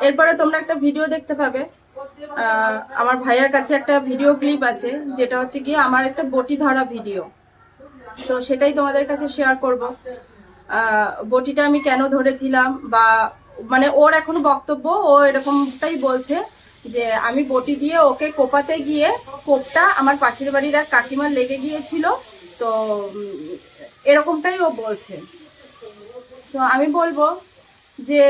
এরপরে তোমরা একটা ভিডিও দেখতে পাবে। আমার ভাইয়ার কাছে একটা ভিডিও ক্লিপ আছে, যেটা হচ্ছে কি আমার একটা বটি ধরা ভিডিও। তো সেটাই তোমাদের কাছে শেয়ার করব। বটিটা আমি কেন ধরেছিলাম, বা মানে ওর এখনো বক্তব্য, ও এরকমটাই বলছে যে আমি বটি দিয়ে ওকে কোপাতে গিয়ে কোপটা আমার পাশের বাড়ির এক কাকিমার লেগে গিয়েছিল। তো এরকমটাই ও বলছে। তো আমি বলবো যে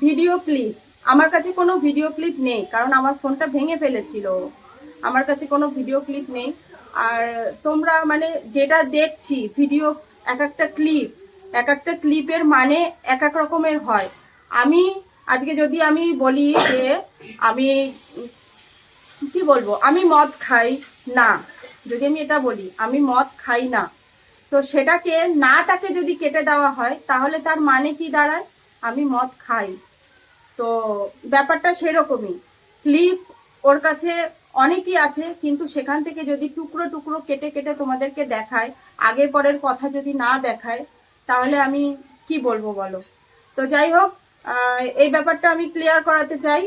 ভিডিও ক্লিপ, আমার কাছে কোনো ভিডিও ক্লিপ নেই, কারণ আমার ফোনটা ভেঙে ফেলেছিল। আমার কাছে কোনো ভিডিও ক্লিপ নেই। আর তোমরা মানে যেটা দেখছি ভিডিও, এক একটা ক্লিপের মানে এক এক রকমের হয়। আমি আজকে যদি আমি বলি যে আমি কি বলবো, আমি মদ খাই না, যদি আমি এটা বলি আমি মদ খাই না, তো সেটাকে নাটাকে যদি কেটে দেওয়া হয় তাহলে তার মানে কি দাঁড়ায়, আমি মদ খাই। তো ব্যাপারটা সেরকমই। ক্লিপ ওর কাছে অনেকই আছে, কিন্তু সেখান থেকে যদি টুকরো টুকরো কেটে কেটে তোমাদেরকে দেখায়, আগে পরের কথা যদি না দেখায়, তাহলে আমি কি বলবো বলো। তো যাই হোক, এই ব্যাপারটা আমি ক্লিয়ার করাতে চাই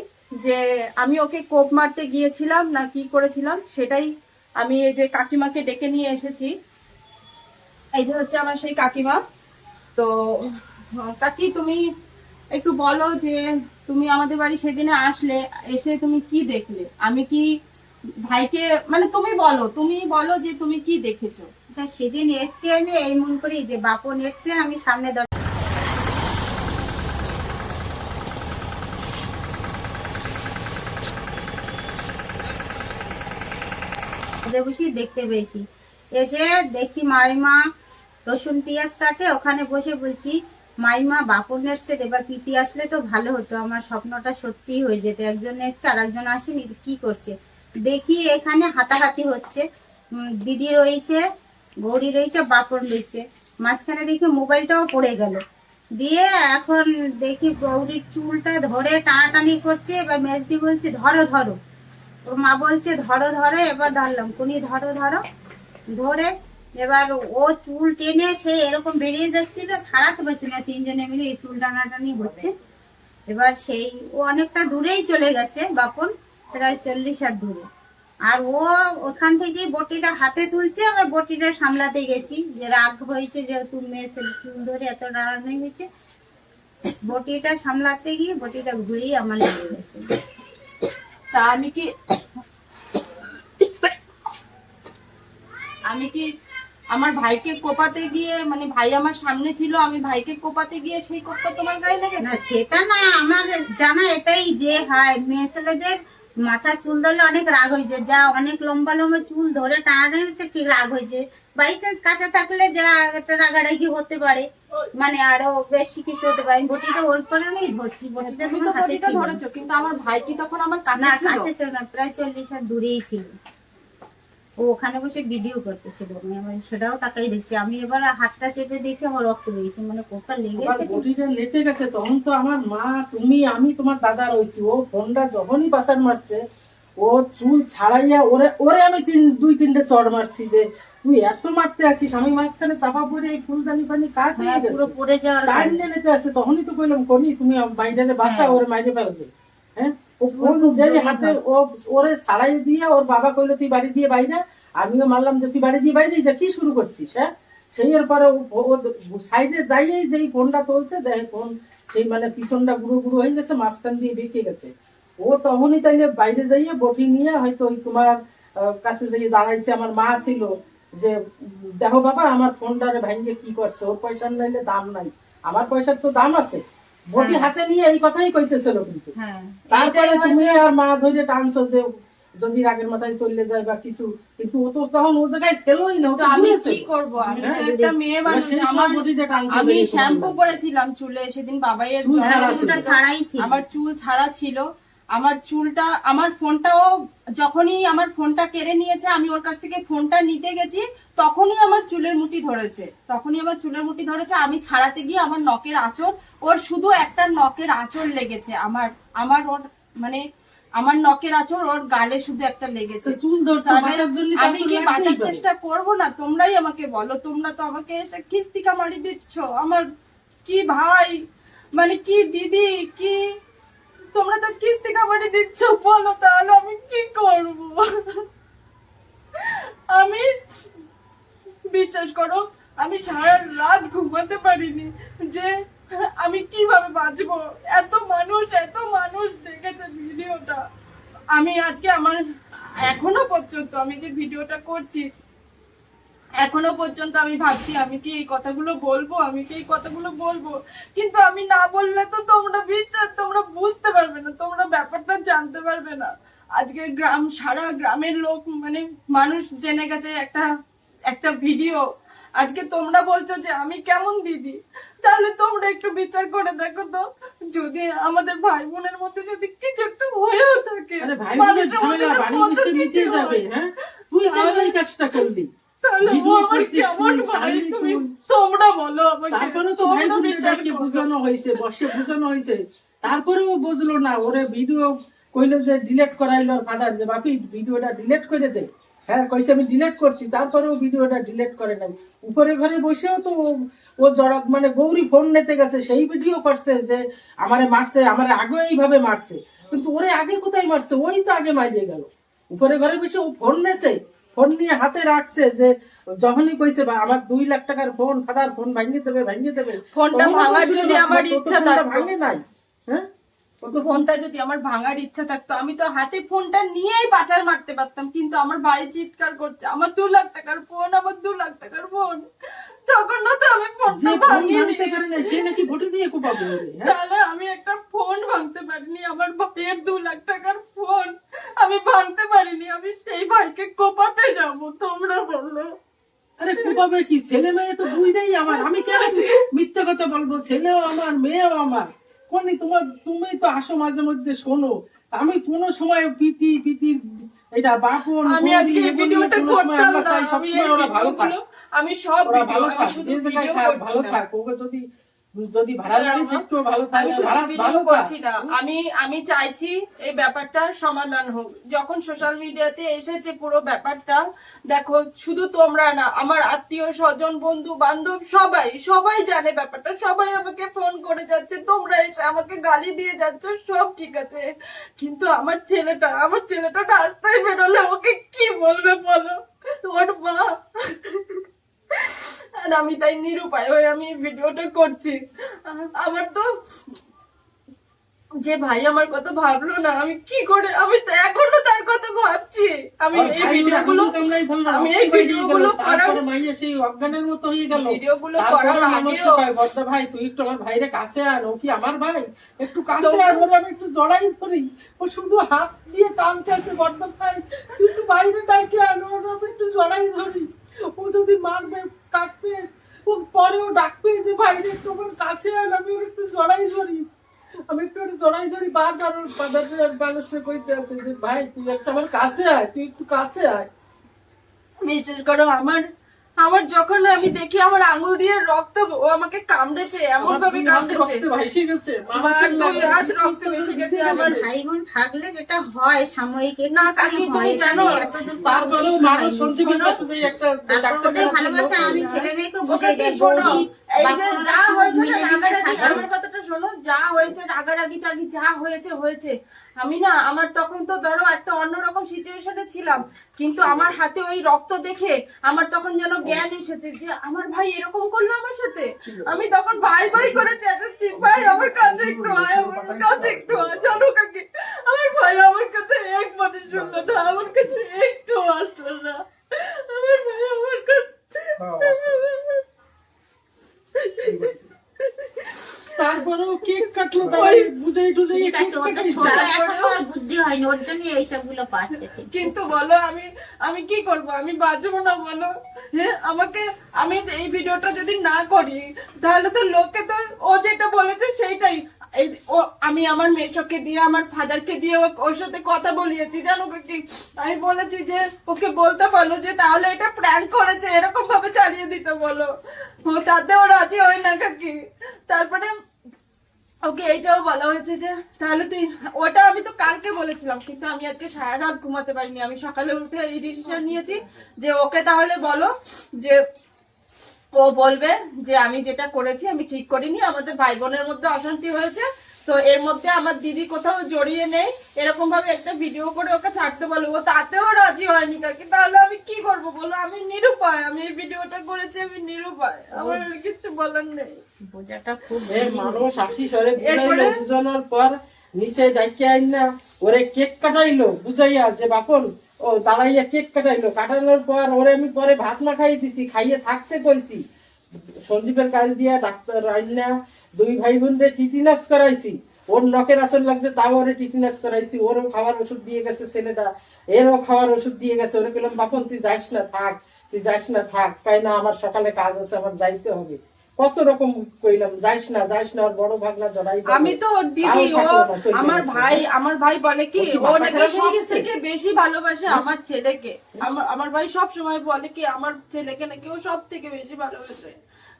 যে আমি ওকে কোপ মারতে গিয়েছিলাম না কি করেছিলাম, সেটাই আমি এই যে কাকিমাকে ডেকে নিয়ে এসেছি। এই যে হচ্ছে আমার সেই কাকিমা। তো কাকি, তুমি একটু বলো যে তুমি আমাদের বাড়ি সেদিনে আসলে, এসে তুমি কি দেখলে? আমি কি ভাইকে, মানে তুমি বলো যে তুমি কি দেখেছো। সেদিন এসছি আমি এই মন করি যে বাপন এসছে, আমি সামনে বসে দেখতে পেয়েছি। এসে দেখি মাইমা রসুন পেঁয়াজ কাটে, ওখানে বসে বলছি মাইমা বাপন এসছে, এবার পিটি আসলে তো ভালো হতো, আমার স্বপ্নটা সত্যি হয়ে যেত। একজন এসছে আর একজন আসেনি, কি করছে দেখি এখানে হাতাহাতি হচ্ছে। দিদি রয়েছে, গৌরী রয়েছে, বাপন রয়েছে, মাঝখানে দেখি মোবাইলটাও পড়ে গেল। দিয়ে এখন দেখি গৌরীর চুলটা ধরে টানাটানি করছে, এবার মেজদি বলছে ধরো ধরো, ওর মা বলছে ধরো ধরো, এবার ধরলাম, কোনি ধরো ধরো, ধরে এবার ও চুল টেনে সে এরকম বেরিয়ে যাচ্ছিল, ছাড়াতে পারছি না, তিনজনে মিলে এই চুল টানাটানি হচ্ছে। এবার সেই ও অনেকটা দূরেই চলে গেছে, বাপন প্রায় 40 হাত দূরে। আর ও ওখান থেকে বটিটা হাতে তুলছে, আবার বটিটা সামলাতে গেছি, যে রাগ হয়েছে যেহেতু মেয়ে ছেলে চুল ধরে এত টানাটানি হয়েছে, বটিটা সামলাতে গিয়ে বটিটা ঘুরেই আমার লেগে গেছে। তা আমি কি আমার ভাইকে কোপাতে গিয়ে, মানে ভাই আমার সামনে ছিল, আমি ভাইকে কোপাতে গিয়ে সেই কোপটা তোমার গায়ে লেগেছে? না সেটা না, আমার জানা এটাই যে হয় মেয়ে ছেলেদের মাথা চুল ধরলে অনেক রাগ হয়েছে, যা অনেক লম্বা লম্বা চুল ধরে টানাটানি হচ্ছে, ঠিক রাগ হয়েছে। বাই চান্স কাছে থাকলে যা একটা রাগারাগি হতে পারে, মানে আরো বেশি কিছু হতে পারে। বটিটা ওর কারণেই ধরছি, বটিটা তুমি তো বটিটা ধরেছো, কিন্তু আমার ভাই কি তখন আমার না কাছে ছিল? কাছে ছিল না, প্রায় 40 হাত দূরেই ছিল। ও ওখানে বসে ভিডিও করতেছিল, আমি সেটাও তাকাই দেখছি। আমি এবার হাতটা চেপে দেখে আমার রক্ত বেরিয়েছে, মানে কোপটা লেগেছে, বডিটা লেটে গেছে। তখন তো আমার মা, তুমি, আমি, তোমার দাদা রয়েছি। ও ফোনটা যখনই বাসার মারছে, ও চুল ছাড়াইয়া ওরে ওরে আমি দুই তিনটে চড় মারছি যে তুই এত মারতে আসিস। আমি মাঝখানে চাপা পড়ে এই ফুলদানি পানি কাজ হয়ে গেছে, পুরো পড়ে যাওয়ার টাইম নিতে আসে। তখনই তো কইলাম কোনি তুমি বাইরে বাসা, ওরে মাইরে ফেলবে। হ্যাঁ, ও ফোন যেই হাতে ও ওরে ছাড়াই দিয়ে ওর বাবা কইলো তুই বাড়ি দিয়ে বাইরে, আমিও মারলাম যে তুই বাড়ি দিয়ে বাইরে যা, কি শুরু করছিস? হ্যাঁ, সেই এর পরে সাইডে যাইয়েই যেই ফোনটা তুলছে, দেখে ফোন সেই মানে পিছনটা গুঁড়ো গুঁড়ো হয়ে গেছে, মাঝখান দিয়ে বেঁকে গেছে। ও তখনই তাইলে বাইরে যাইয়ে বটি নিয়ে হয়তো ওই তোমার কাছে যাইয়ে দাঁড়াইছে। আমার মা ছিল যে দেখো বাবা আমার ফোনটারে ভাঙ্গে কি করছে, ওর পয়সার নাইলে দাম নাই, আমার পয়সার তো দাম আছে। বটি হাতে নিয়ে এই কথাই কইতেছিল। কিন্তু তারপরে তুমি আর মা ধরে টানছো যে যদি রাগের মাথায় চলে যায় বা কিছু, কিন্তু ও তো তখন ও জায়গায় ছেলই না। আমি কি করবো, আমি তো একটা মেয়ে মানুষ। আমি শ্যাম্পু করেছিলাম চুলে সেদিন, বাবাইয়ের আমার চুল ছাড়া ছিল। আমার চুলটা, আমার ফোনটাও যখনই আমার ফোনটা কেড়ে নিয়েছে, আমি ওর কাছ থেকে ফোনটা নিতে গেছি, তখনই আমার চুলের মুঠি ধরেছে। আমি ছাড়াতে গিয়ে আমার নখের আঁচড়, ওর শুধু একটা নখের আঁচড় লেগেছে, আমার ওর মানে আমার নখের আঁচড় ওর গালে শুধু একটা লেগেছে। আমি কি বাঁচার চেষ্টা করব না? তোমরাই আমাকে বলো, তোমরা তো আমাকে খিস্তিকা মারি দিচ্ছ। আমার কি ভাই, মানে কি দিদি, কি তোমরা দিচ্ছ বলো, তাহলে আমি কি করব? আমি বিশ্বাস করো আমি সারা রাত ঘুমাতে পারিনি যে আমি কিভাবে বাঁচবো। এত মানুষ দেখেছে ভিডিওটা। আমি আজকে আমার এখনো পর্যন্ত আমি যে ভিডিওটা করছি এখনো পর্যন্ত আমি ভাবছি আমি কি এই কথাগুলো বলবো, কিন্তু আমি না বললে তো তোমরা বুঝতে পারবে না, তোমরা ব্যাপারটা জানতে পারবে না। আজকে সারা গ্রামের লোক মানে মানুষ জেনে গেছে একটা ভিডিও। আজকে তোমরা বলছো যে আমি কেমন দিদি, তাহলে তোমরা একটু বিচার করে দেখো তো, যদি আমাদের ভাই বোনের মধ্যে যদি কিছু একটা হয়েও থাকে, আরে ভাই বোনের ঝামেলা বাড়ি বসে মিটে যাবে। হ্যাঁ, তুই কেন এই কাজটা করলি? তাহলে ও আমার কেমন ভাই, তোমরা বলো আমাকে। তারপরে তো ভাই বোনকে বোঝানো হয়েছে, বসে বোঝানো হয়েছে, তারপরেও বুঝলো না। ওরে ভিডিও কইলো যে ডিলিট করাইলো ফাদার, যে বাপি ভিডিওটা ডিলিট করে দে। হ্যাঁ কইছে আমি ডিলিট করছি, তারপরেও ভিডিওটা ডিলিট করে নাই। উপরে ঘরে বসেও তো ও জড়ক মানে গৌরী ফোন নিতে গেছে, সেই ভিডিও করছে যে আমারে মারছে, আমারে আগে এইভাবে মারছে। কিন্তু ওরে আগে কোথায় মারছে? ওই তো আগে মারিয়ে গেল। উপরে ঘরে বসে ও ফোন নেছে, ফোন নিয়ে হাতে রাখছে, যে যখনই কইছে বা আমার 2 লাখ টাকার ফোন, ফাদার ফোন ভাঙিয়ে দেবে। ফোনটা ভাঙার যদি আমার ইচ্ছা থাকতো, ভাঙে নাই। হ্যাঁ, ফোনটা যদি আমার ভাঙার ইচ্ছা থাকতো আমি তো হাতে ফোনটা নিয়েই পাচার মারতে পারতাম। কিন্তু আমার ভাই চিৎকার করছে আমার 2 লাখ টাকার ফোন, আমার 2 লাখ টাকার ফোন। তখন না তো আমি ফোনটা ভাঙিয়ে ভাঙতে পারে না, সে নাকি ভোটে দিয়ে কোপাবে। তাহলে আমি একটা ফোন ভাঙতে পারিনি, আমার ভাইয়ের 2 লাখ টাকার ফোন আমি ভাঙতে পারিনি। আমি সেই ভাইকে কোপাতে যাব, তোমরা বললো। আরে কোপাবে কি? ছেলে মেয়ে তো দুইটাই আমার। আমি কেন মিথ্যে কথা বলবো? ছেলেও আমার, মেয়েও আমার। তুমি তো আসো মাঝে মধ্যে শোনো, আমি কোনো সময় পিতির এটা বাপন আমি আজকে এই ভিডিওটা করতাম না, সবসময় ওরা ভালো থাকে, আমি সব ওরা ভালো ভিডিও থাক, শুধু যে জায়গায় ভিডিও থাক করছি ভালো না। থাক। ওকে যদি ভাড়া গাড়ি থাকতো ভালো আমি থাকে, শুধু ভাড়া ভিডিও ভালো করছি থাক। না, আমি চাইছি এই ব্যাপারটার সমাধান হোক। যখন সোশ্যাল মিডিয়াতে এসেছে পুরো ব্যাপারটা, দেখো শুধু তোমরা না, আমার আত্মীয় স্বজন বন্ধু বান্ধব সবাই জানে ব্যাপারটা, সবাই আমাকে ফোন করে যাচ্ছে, তোমরা এসে আমাকে গালি দিয়ে যাচ্ছ, সব ঠিক আছে। কিন্তু আমার ছেলেটা রাস্তায় বেরোলে ওকে কি বলবে বলো? ওর মা আর আমি তাই নিরুপায় হয়ে আমি ভিডিওটা করছি। আমার তো যে ভাই আমার কথা ভাবলো না, আমি কি করে, আমি তো এখনো তার কথা ভাবছি। আমি এই ভিডিওগুলো করার মাইয়া সেই অজ্ঞানের মতো হয়ে গেল। ভিডিওগুলো তারপরে করার মানুষ আগেও কয়, বড়দা ভাই তুই একটু আমার ভাইরে কাছে আন, ও কি আমার ভাই, একটু কাছে আন, ওরে আমি একটু জড়াই ধরি। ও শুধু হাত দিয়ে টানতে আছে, বড়দা ভাই তুই একটু বাইরে ডাকে আন, ওরে আমি একটু জড়াই ধরি। ও যদি মারবে কাটবে, ও পরেও ডাকবে যে ভাইরে একটু আমার কাছে আন, আমি ওর একটু জড়াই ধরি। আমি একটু জড়াই ধরি, বারবার মানুষের কইতে আছে যে ভাই তুই একটা আমার কাছে আয়, তুই একটু কাছে আয়। বিশেষ করো আমার যখন আমি দেখি আমার আঙুল দিয়ে রক্ত, ও আমাকে কামড়েছে, এমন ভাবে কামড়েছে, ভাইসে গেছে, আমার 2 হাত রক্ত বেশি গেছে। আমার ভাই বোন থাকলে যেটা হয় সাময়িক, না কাকি তুমি জানো, তারপরেও মানুষ সঞ্জীবী কাছে যে একটা ওদের ভালোবাসা আমি ছেলে মেয়েকেও বুঝে ওকে দেয়। শোনো, এই যে বাবা, যা হয়েছে না, মিলেমিশে রাগারাগি, থাকা। আমার কথাটা শোনো, যা হয়েছে রাগারাগি টাগি যা হয়েছে, আমি না, আমার তখন তো ধরো একটা অন্যরকম সিচুয়েশনে ছিলাম, কিন্তু আমার হাতে ওই রক্ত দেখে আমার তখন যেন জ্ঞান এসেছে যে আমার ভাই এরকম করলো আমার সাথে। আমি তখন ভাই করে চেঁচাচ্ছি, ভাই আমার কাছে একটু আয়, আমার কাছে একটু আয়। জানো কাকি, আমার ভাই আমার কাছে একবারে শুনলো না, আমার কাছে একটু আসলো না, আমার ভাই আমার কাছে। তারপরেও কেক কাটলো, তাই বুঝাই টুজাই ঠিক কেক আছে, ওর তো কাটাইছে। ছোট এখনো ওর বুদ্ধি হয়নি, ওর জন্য এইসব গুলো পাচ্ছে। ঠিক কিন্তু বলো আমি কি করব? আমি বাঁচবো না বলো? হ্যাঁ, আমি এই ভিডিওটা যদি না করি তাহলে তো লোকে তো ও যেটা বলেছে সেইটাই। আমি আমার মেশোকে দিয়ে, আমার ফাদারকে দিয়ে ওর সাথে কথা বলিয়েছি, জানো কি? আমি বলেছি যে ওকে বলতে বলো যে তাহলে এটা প্র্যাঙ্ক করেছে, এরকম ভাবে চালিয়ে দিতে বলো। তাতে ওরা আছে হয় না কাকি। তারপরে ওকে এইটাও বলা হয়েছে যে তাহলে তুই, ওটা আমি তো কালকে বলেছিলাম, কিন্তু আমি আজকে সারা রাত ঘুমাতে পারিনি। আমি সকালে উঠে এই ডিসিশন নিয়েছি যে ওকে তাহলে বলো যে ও বলবে যে আমি যেটা করেছি আমি ঠিক করিনি, আমাদের ভাই বোনের মধ্যে অশান্তি হয়েছে, তো এর মধ্যে আমার দিদি কোথাও জড়িয়ে নেই, এরকম ভাবে একটা ভিডিও করে ওকে ছাড়তে বলবো, তাতেও রাজি হয়নি কাকি। তাহলে আমি কি করব বলো? আমি নিরুপায়, আমি এই ভিডিওটা করেছি, আমি নিরুপায়, আমার আর কিছু বলার নেই। বোঝাটা খুব মানুষ আসি সরে বুঝাইলো, এরপরে? বুঝানোর পর নিচে ডাইকে আইন না ওরে কেক কাটাইলো বুঝাইয়া যে বাপন ও দাঁড়াইয়া কেক কাটাইলো, কাটানোর পর ওরে আমি পরে ভাত না খাইয়ে দিছি, খাইয়ে থাকতে কইছি। সঞ্জীবের কাজ দিয়া ডাক্তার আইনা 2 ভাই বোনদের টিটিনাস করাইছি, ওর নখের আসর লাগছে তাও ওরে টিটিনাস করাইছি, ওরও খাওয়ার ওষুধ দিয়ে গেছে ছেলেটা, এরও খাওয়ার ওষুধ দিয়ে গেছে। ওরে বললাম বাপন তুই যাইস না থাক, তুই যাইস না থাক, পাই না আমার সকালে কাজ আছে, আমার যাইতে হবে। কত রকম কইলাম যাইস না যাইস না, ওর বড় ভাগনা জড়াই দিল। আমি তো ওর দিদি, তাও ও থাকলো না, চলে আমার গেছে। ভাই বলে কি, ওর কি ও মাথা নাকি খারাপ হয়ে সব গেছে? থেকে বেশি ভালোবাসে আমার ছেলেকে। আমার ভাই সব সময় বলে কি আমার ছেলেকে নাকি ও সব থেকে বেশি ভালোবাসে।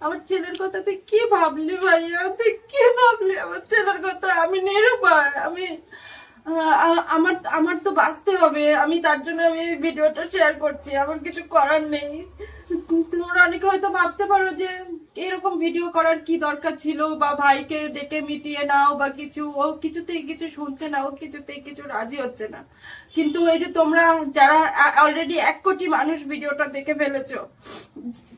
আমার ছেলের কথা তুই কি ভাবলি ভাইয়া, তুই কি ভাবলি আমার ছেলের কথা? আমি নিরুপায়, আমি আমার তো বাঁচতে হবে, আমি তার জন্য আমি ভিডিওটা শেয়ার করছি, আমার কিছু করার নেই। তোমরা অনেকে হয়তো ভাবতে পারো যে এরকম ভিডিও করার কি দরকার ছিল, বা ভাইকে ডেকে মিটিয়ে নাও বা কিছু, ও কিছুতেই কিছু শুনছে না, ও কিছুতেই কিছু রাজি হচ্ছে না। কিন্তু এই যে তোমরা যারা অলরেডি 1 কোটি মানুষ ভিডিওটা দেখে ফেলেছো,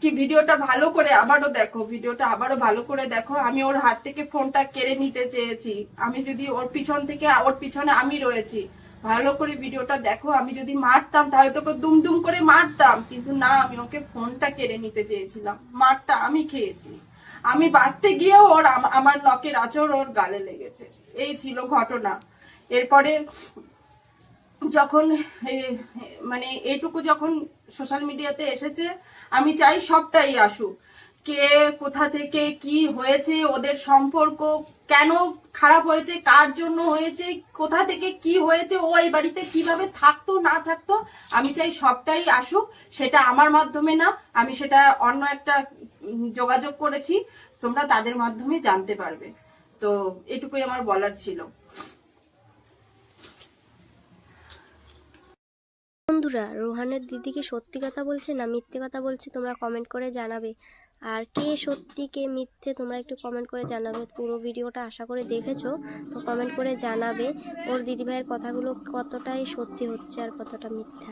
কি ভিডিওটা ভালো করে আবারও দেখো, ভিডিওটা আবারও ভালো করে দেখো। আমি ওর হাত থেকে ফোনটা কেড়ে নিতে চেয়েছি, আমি যদি ওর পিছনে আমি রয়েছি, ভালো করে ভিডিওটা দেখো। আমি যদি মারতাম তাহলে তোকে দুম দুম করে মারতাম, কিন্তু না, আমি ওকে ফোনটা কেড়ে নিতে চেয়েছিলাম, মারটা আমি খেয়েছি। আমি বাঁচতে গিয়েও ওর আমার নখের আঁচড় ওর গালে লেগেছে, এই ছিল ঘটনা। এরপরে যখন মানে এইটুকু যখন সোশ্যাল মিডিয়াতে এসেছে, আমি চাই সবটাই আসুক। কে কোথা থেকে কি হয়েছে, ওদের সম্পর্ক কেন খারাপ হয়েছে, কার জন্য হয়েছে, কোথা থেকে কি হয়েছে, ও এই বাড়িতে কিভাবে থাকতো না থাকতো, আমি চাই সবটাই আসুক। সেটা আমার মাধ্যমে না, আমি সেটা অন্য একটা যোগাযোগ করেছি, তোমরা তাদের মাধ্যমে জানতে পারবে। তো এটুকুই আমার বলার ছিল। বন্ধুরা, রোহানের দিদি কি সত্যি কথা বলছে না মিথ্যে কথা বলছে, তোমরা কমেন্ট করে জানাবে। আর কে সত্যি কে মিথ্যে তোমরা একটু কমেন্ট করে জানাবে। পুরো ভিডিওটা আশা করে দেখেছো, তো কমেন্ট করে জানাবে ওর দিদিভাইয়ের কথাগুলো কতটাই সত্যি হচ্ছে আর কতটা মিথ্যা।